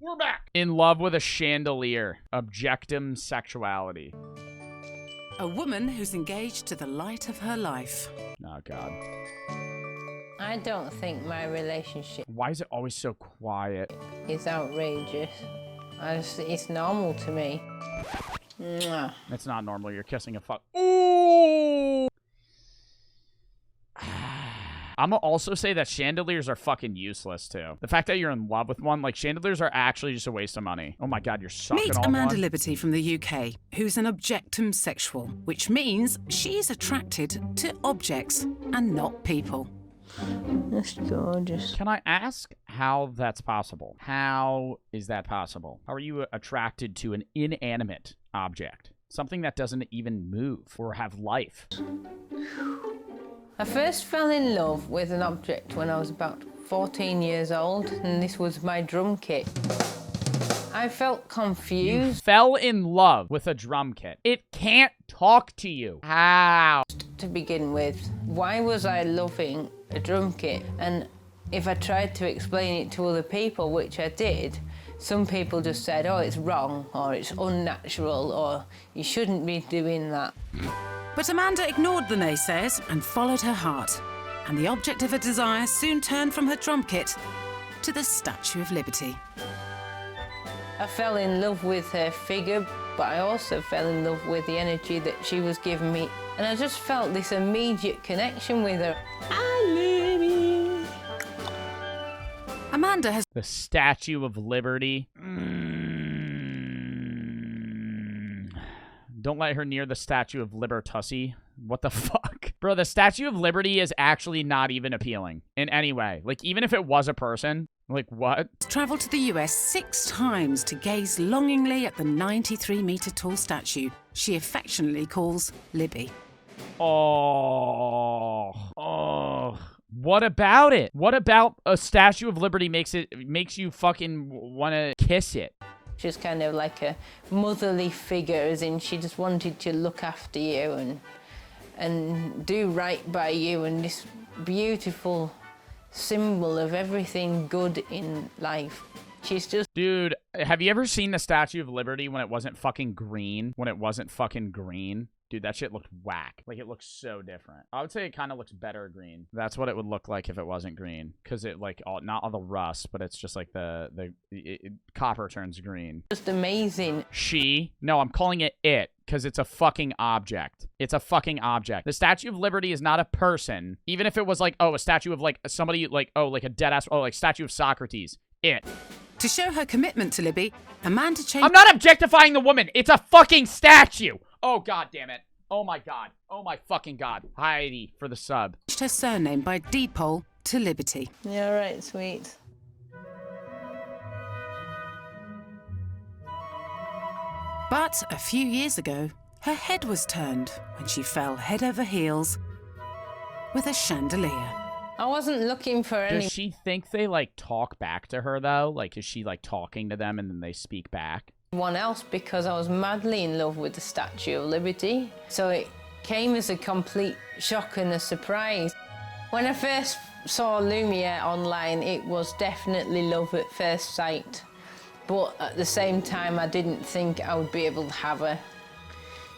We're back. In love with a chandelier. Objectum sexuality. A woman who's engaged to the light of her life. Oh, God. I don't think my relationship Why is it always so quiet? is outrageous. It's normal to me. Mwah. It's not normal. You're kissing a fuck. Ooh! I'm gonna also say that chandeliers are fucking useless, too. The fact that you're in love with one, like, chandeliers are actually just a waste of money. Oh my God, you're sucking Meet on Amanda one. Liberty from the UK, who's an objectum sexual, which means she's attracted to objects and not people. That's gorgeous. Can I ask how that's possible? How is that possible? How are you attracted to an inanimate object? Something that doesn't even move or have life? I first fell in love with an object when I was about 14 years old, and this was my drum kit. I felt confused. You fell in love with a drum kit. It can't talk to you. How? To begin with, why was I loving a drum kit? And if I tried to explain it to other people, which I did, some people just said, oh, it's wrong, or it's unnatural, or you shouldn't be doing that. But Amanda ignored the naysayers and followed her heart. And the object of her desire soon turned from her drum kit to the Statue of Liberty. I fell in love with her figure, but I also fell in love with the energy that she was giving me. And I just felt this immediate connection with her. I love you. Amanda has The Statue of Liberty. Don't let her near the Statue of Libertussie. What the fuck? Bro, the Statue of Liberty is actually not even appealing in any way. Like, even if it was a person, like, what? travelled to the US 6 times to gaze longingly at the 93-metre-tall statue she affectionately calls Libby. Oh. What about it? What about a Statue of Liberty makes you fucking want to kiss it? She's kind of like a motherly figure, as in she just wanted to look after you and do right by you, and this beautiful symbol of everything good in life. She's just... Dude, have you ever seen the Statue of Liberty when it wasn't fucking green? Dude, that shit looked whack. Like, it looks so different. I would say it kind of looks better green. That's what it would look like if it wasn't green. Because it, like, not all the rust, but it's just like copper turns green. just amazing. No, I'm calling it it. Because it's a fucking object. It's a fucking object. The Statue of Liberty is not a person. Even if it was like, oh, a statue of like somebody like, oh, like a dead ass, oh, like statue of Socrates. It. To show her commitment to Libby, Amanda changed... I'm not objectifying the woman. It's a fucking statue. Oh, God damn it. Oh, my God. Oh, my fucking God. Heidi for the sub. her surname by deed poll to Liberty. Yeah, all right, sweet. But a few years ago, her head was turned when she fell head over heels with a chandelier. I wasn't looking for any... Does she think they, like, talk back to her, though? Like, is she, like, talking to them and then they speak back? One else, because I was madly in love with the Statue of Liberty. So it came as a complete shock and a surprise. When I first saw Lumiere online, it was definitely love at first sight. But at the same time, I didn't think I would be able to have her,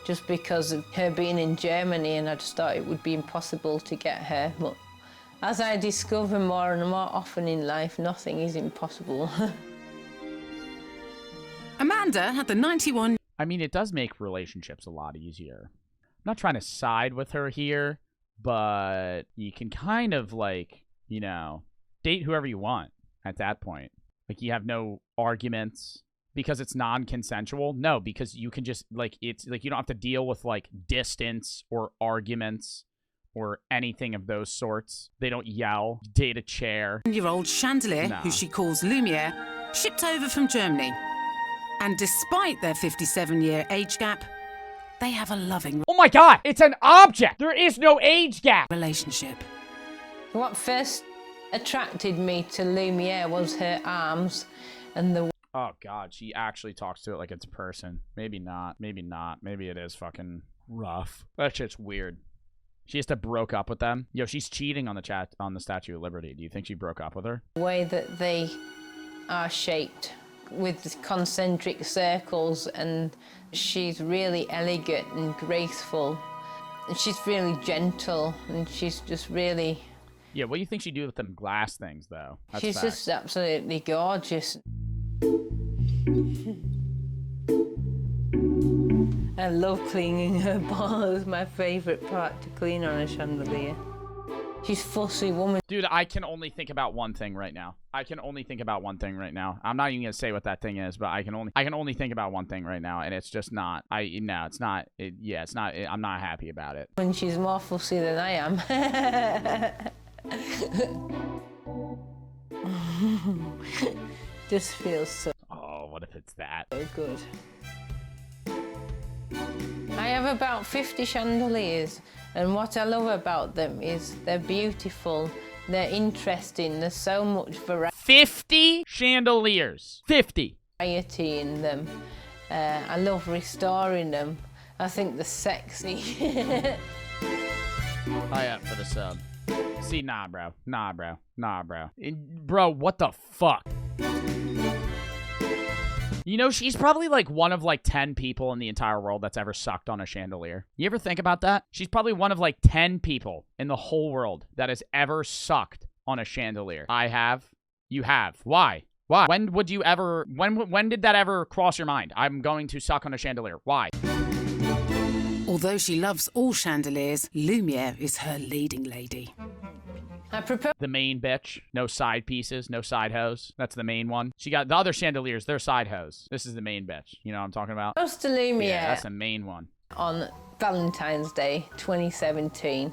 just because of her being in Germany, and I just thought it would be impossible to get her. But as I discover more and more often in life, nothing is impossible. Amanda had the 91... I mean, it does make relationships a lot easier. I'm not trying to side with her here, but you can kind of, like, you know, date whoever you want at that point. Like, you have no arguments because it's non-consensual. No, because you can just, like, it's, like, you don't have to deal with, like, distance or arguments or anything of those sorts. They don't yell. Date a chair. ...year-old Chandelier, No. who she calls Lumiere, shipped over from Germany. And despite their 57-year age gap, they have a loving Oh my God, it's an object. There is no age gap. relationship. What first attracted me to Lumiere was her arms and the... Oh God, she actually talks to it like it's a person. Maybe not. Maybe not. Maybe it is fucking rough. That shit's weird. She just broke up with them. Yo, she's cheating on the Statue of Liberty. Do you think she broke up with her? way that they are shaped with concentric circles, and she's really elegant and graceful. And she's really gentle, and she's just really... Yeah, what do you think she'd do with them glass things, though? That's she's facts. just absolutely gorgeous. I love cleaning her ball. It's my favourite part to clean on a chandelier. She's a fussy woman. Dude, I can only think about one thing right now. I'm not even gonna say what that thing is, but I can only think about one thing right now, and it's just not. I'm not happy about it. And she's more fussy than I am. Just feels so What if it's that? good. I have about 50 chandeliers, and what I love about them is they're beautiful, they're interesting, there's so much 50 chandeliers. 50. variety in them. I love restoring them. I think they're sexy. High up for the sub. See, nah, bro. Bro, what the fuck? You know, she's probably like one of like 10 people in the entire world that's ever sucked on a chandelier. You ever think about that? She's probably one of like 10 people in the whole world that has ever sucked on a chandelier. I have. You have. Why? When would you ever... When did that ever cross your mind? I'm going to suck on a chandelier. Why? Although she loves all chandeliers, Lumiere is her leading lady. I propose The main bitch. No side pieces. No side hose. That's the main one. She got the other chandeliers. They're side hose. This is the main bitch. You know what I'm talking about? to Lumiere Yeah, that's the main one. on Valentine's Day 2017,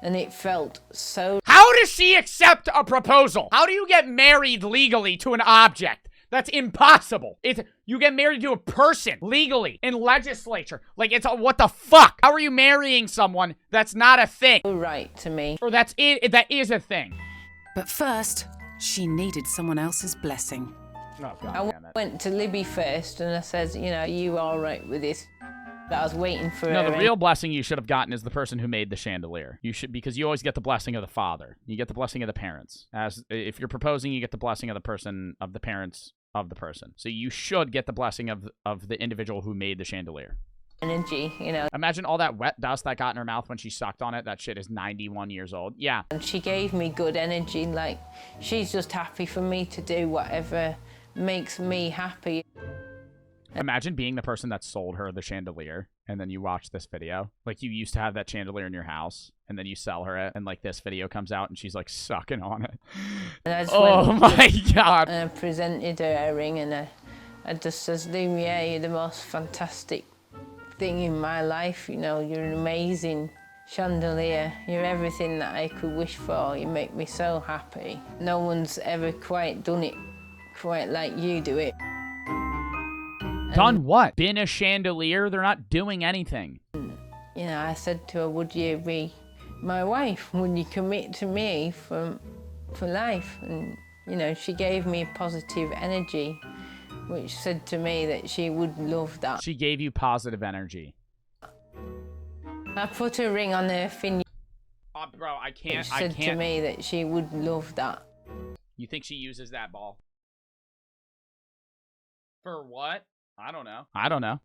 and it felt so... How does she accept a proposal? How do you get married legally to an object? That's impossible. You get married to a person legally in legislature. Like, it's what the fuck? How are you marrying someone that's not a thing? right to me. Or that is a thing. But first, she needed someone else's blessing. Oh, God I damn it. went to Libby first, and I said, you know, you all right with this? But I was waiting for No, her. the real blessing you should have gotten is the person who made the chandelier. You should, because you always get the blessing of the father. You get the blessing of the parents. As if you're proposing, you get the blessing of the person, of the parents of the person. So you should get the blessing of the individual who made the chandelier. energy, you know. Imagine all that wet dust that got in her mouth when she sucked on it. That shit is 91 years old. Yeah. And she gave me good energy. Like, she's just happy for me to do whatever makes me happy. Imagine being the person that sold her the chandelier, and then you watch this video. Like, you used to have that chandelier in your house, and then you sell her it, and, like, this video comes out, and she's, like, sucking on it. And I just Oh, my God. and I presented her a ring, and I just says, Lumiere, you're the most fantastic thing in my life. You know, you're an amazing chandelier. You're everything that I could wish for. You make me so happy. No one's ever quite done it quite like you do it. Done what? Been a chandelier? They're not doing anything. You know, I said to her, would you be my wife? Would you commit to me for life? And, you know, she gave me positive energy, which said to me that she would love that. She gave you positive energy. I put a ring on her finger. Oh, bro, I She can't. said to me that she would love that. You think she uses that ball? For what? I don't know.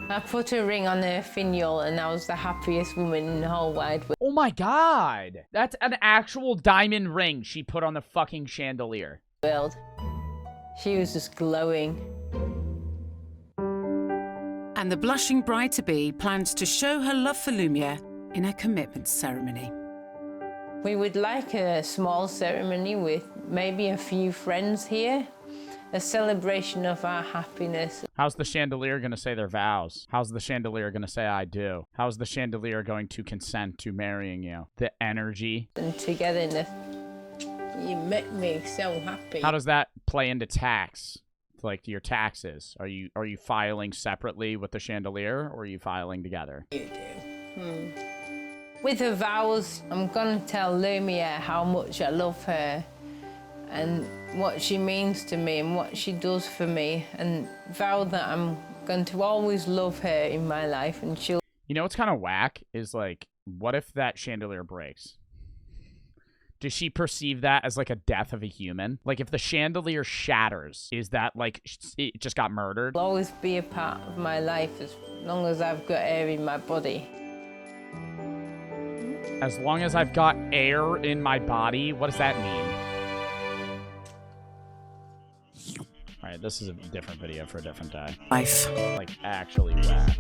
I put a ring on her finial, and I was the happiest woman in the whole wide Oh my God. That's an actual diamond ring she put on the fucking chandelier. world. She was just glowing. And the blushing bride-to-be plans to show her love for Lumiere in her commitment ceremony. We would like a small ceremony with maybe a few friends here. A celebration of our happiness. How's the chandelier going to say their vows? How's the chandelier going to say I do? How's the chandelier going to consent to marrying you? The energy. And togetherness. You make me so happy. How does that play into tax? Like your taxes? Are you filing separately with the chandelier, or are you filing together? You do. With her vows, I'm going to tell Lumiere how much I love her and what she means to me and what she does for me, and vow that I'm going to always love her in my life, and she'll... You know what's kind of whack is, like, what if that chandelier breaks? Does she perceive that as like a death of a human? Like if the chandelier shatters, is that like it just got murdered? It'll always be a part of my life as long as I've got air in my body. As long as I've got air in my body, what does that mean? All right, this is a different video for a different day. Life. Like actually wet.